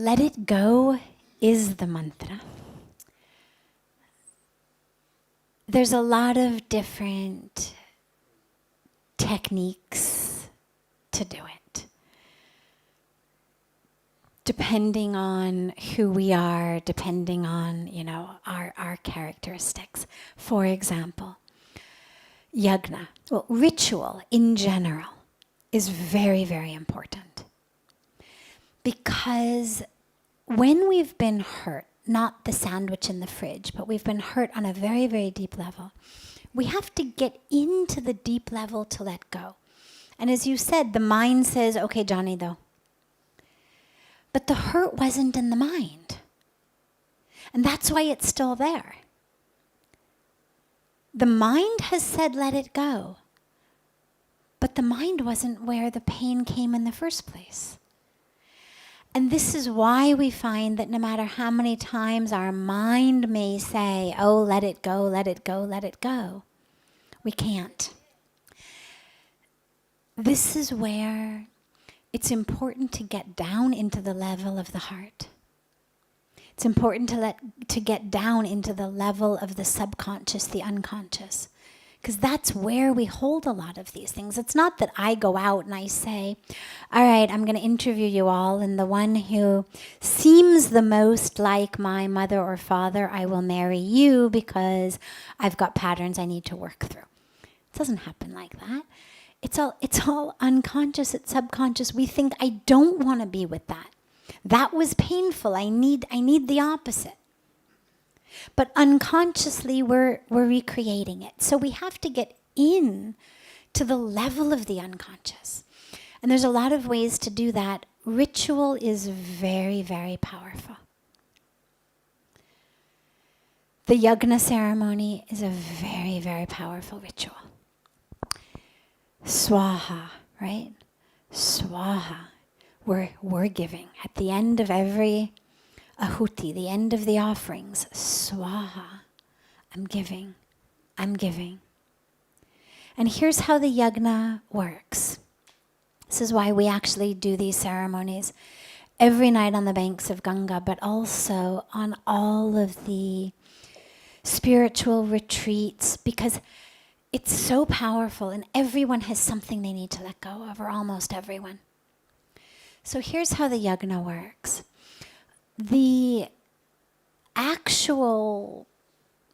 Let it go is the mantra. There's a lot of different techniques to do it, depending on who we are, depending on, our characteristics. For example, yagna, ritual in general is very, very important. Because when we've been hurt, not the sandwich in the fridge, but we've been hurt on a very, very deep level, we have to get into the deep level to let go. And as you said, the mind says, okay, Johnny, though. But the hurt wasn't in the mind. And that's why it's still there. The mind has said, let it go. But the mind wasn't where the pain came in the first place. And this is why we find that no matter how many times our mind may say, oh, let it go, let it go, let it go, we can't. This is where it's important to get down into the level of the heart. It's important to get down into the level of the subconscious, the unconscious. Because that's where we hold a lot of these things. It's not that I go out and I say, all right, I'm going to interview you all, and the one who seems the most like my mother or father, I will marry you because I've got patterns I need to work through. It doesn't happen like that. It's all unconscious, it's subconscious. We think, I don't want to be with that. That was painful. I need the opposite. But unconsciously, we're recreating it. So we have to get in to the level of the unconscious. And there's a lot of ways to do that. Ritual is very, very powerful. The yagna ceremony is a very, very powerful ritual. Swaha, right? Swaha. We're giving. At the end of every ahuti, the end of the offerings, swaha, I'm giving, I'm giving. And here's how the yagna works. This is why we actually do these ceremonies every night on the banks of Ganga, but also on all of the spiritual retreats, because it's so powerful and everyone has something they need to let go of, or almost everyone. So here's how the yagna works. The actual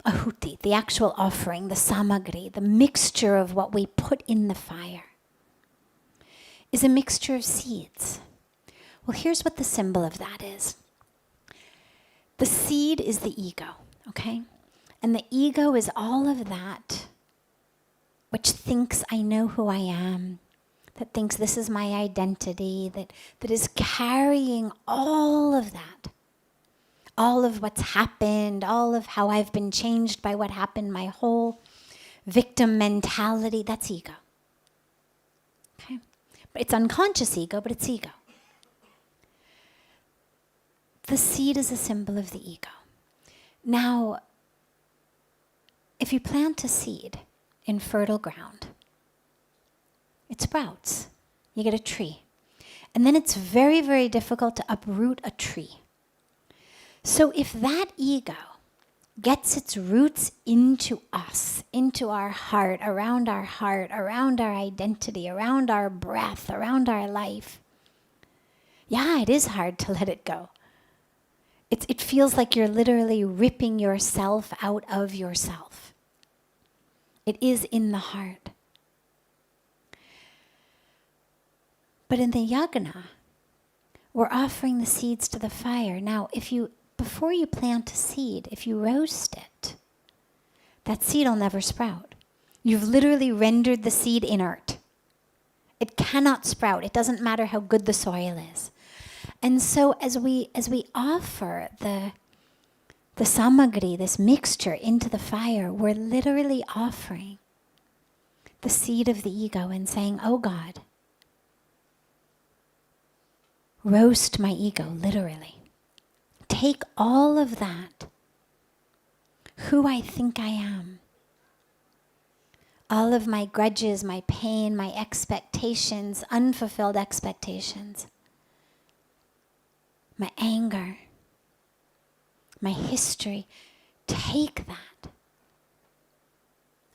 ahuti, the actual offering, the samagri, the mixture of what we put in the fire, is a mixture of seeds. Well, here's what the symbol of that is. The seed is the ego, okay? And the ego is all of that which thinks I know who I am, that thinks this is my identity, that is carrying all of that. All of what's happened, all of how I've been changed by what happened, my whole victim mentality, that's ego. Okay? But it's unconscious ego, but it's ego. The seed is a symbol of the ego. Now, if you plant a seed in fertile ground, it sprouts. You get a tree. And then it's very, very difficult to uproot a tree. So if that ego gets its roots into us, into our heart, around our identity, around our breath, around our life, yeah, it is hard to let it go. It feels like you're literally ripping yourself out of yourself. It is in the heart. But in the yagna, we're offering the seeds to the fire. Now, before you plant a seed, if you roast it, that seed will never sprout. You've literally rendered the seed inert. It cannot sprout. It doesn't matter how good the soil is. And so as we offer the samagri, this mixture, into the fire, we're literally offering the seed of the ego and saying, oh God, roast my ego, literally. Take all of that, who I think I am, all of my grudges, my pain, my expectations, unfulfilled expectations. my anger, my history. Take that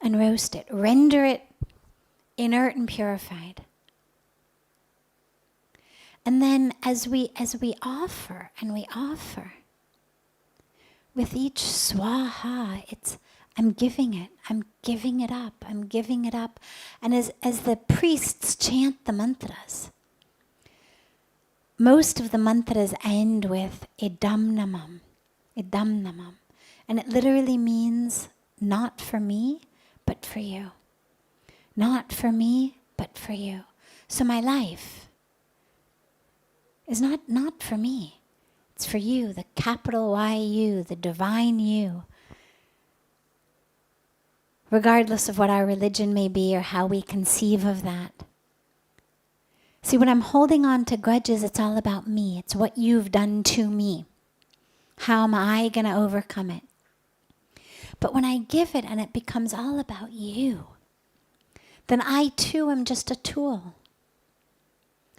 and roast it. Render it inert and purified. And then as we offer, and we offer, with each swaha, I'm giving it up, I'm giving it up. And as the priests chant the mantras, most of the mantras end with idam namam, idam namam. And it literally means not for me, but for you. Not for me, but for you. So my life is not for me. It's for you, the capital Y-U, the divine you. Regardless of what our religion may be or how we conceive of that. See, when I'm holding on to grudges, it's all about me. It's what you've done to me. How am I going to overcome it? But when I give it and it becomes all about you, then I too am just a tool.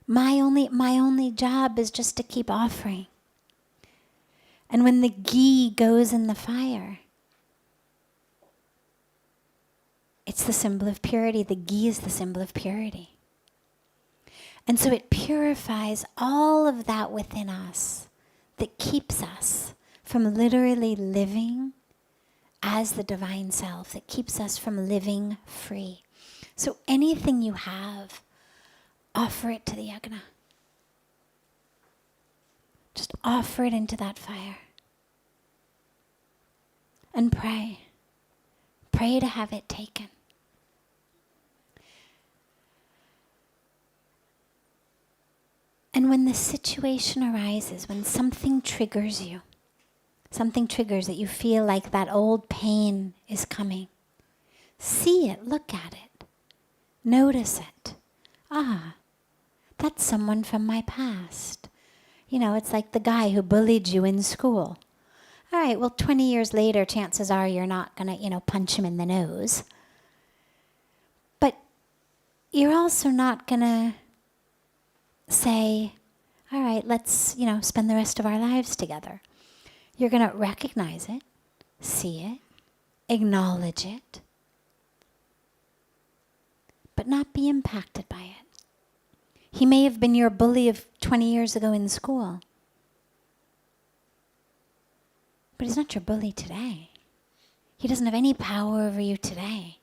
My only job is just to keep offering. And when the ghee goes in the fire, it's the symbol of purity. The ghee is the symbol of purity. And so it purifies all of that within us that keeps us from literally living as the divine self, that keeps us from living free. So anything you have, offer it to the yagna. Just offer it into that fire. And pray. Pray to have it taken. And when the situation arises, when something triggers you, something triggers that you feel like that old pain is coming, see it, look at it, notice it. Ah, that's someone from my past. You know, it's like the guy who bullied you in school. All right, well, 20 years later, chances are you're not going to, punch him in the nose. But you're also not going to say, all right, let's, spend the rest of our lives together. You're going to recognize it, see it, acknowledge it, but not be impacted by it. He may have been your bully of 20 years ago in school, but he's not your bully today. He doesn't have any power over you today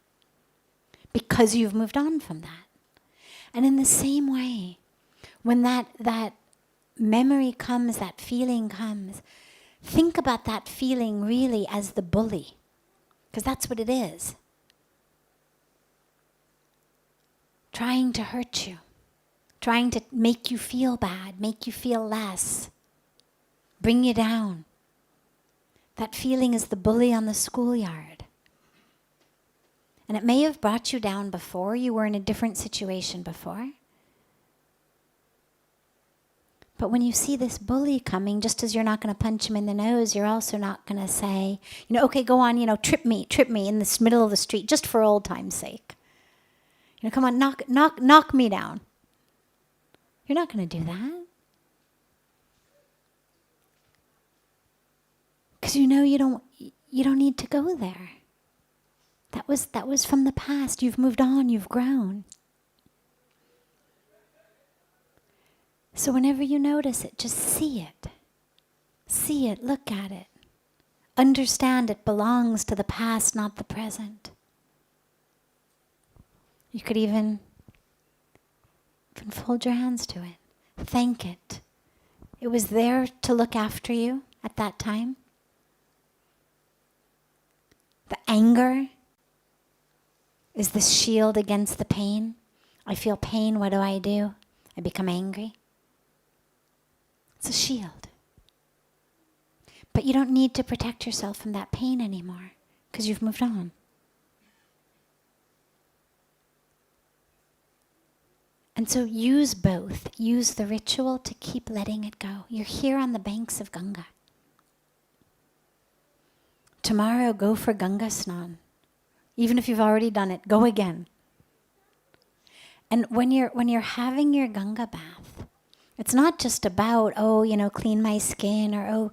because you've moved on from that. And in the same way, when that memory comes, that feeling comes, think about that feeling really as the bully, because that's what it is. Trying to hurt you, trying to make you feel bad, make you feel less, bring you down. That feeling is the bully on the schoolyard. And it may have brought you down before, you were in a different situation before. But when you see this bully coming, just as you're not going to punch him in the nose, you're also not going to say, okay, go on, trip me in this middle of the street, just for old time's sake. Come on, knock me down. You're not going to do that. Because you don't need to go there. That was from the past. You've moved on, you've grown. So whenever you notice it, just see it. See it, look at it. Understand it belongs to the past, not the present. You could even fold your hands to it. Thank it. It was there to look after you at that time. The anger is the shield against the pain. I feel pain, what do? I become angry. It's a shield. But you don't need to protect yourself from that pain anymore because you've moved on. And so use both. Use the ritual to keep letting it go. You're here on the banks of Ganga. Tomorrow, go for Ganga Snan. Even if you've already done it, go again. And when you're having your Ganga bath, It's not just about, clean my skin or,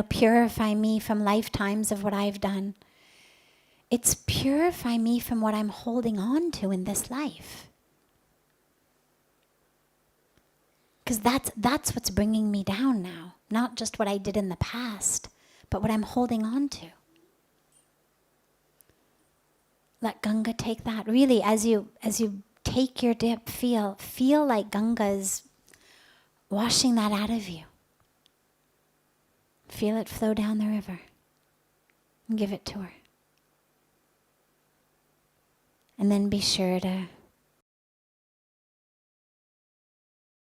purify me from lifetimes of what I've done. It's purify me from what I'm holding on to in this life. Because that's what's bringing me down now. Not just what I did in the past, but what I'm holding on to. Let Ganga take that. Really, as you take your dip, feel like Ganga is washing that out of you. Feel it flow down the river. And give it to her. And then be sure to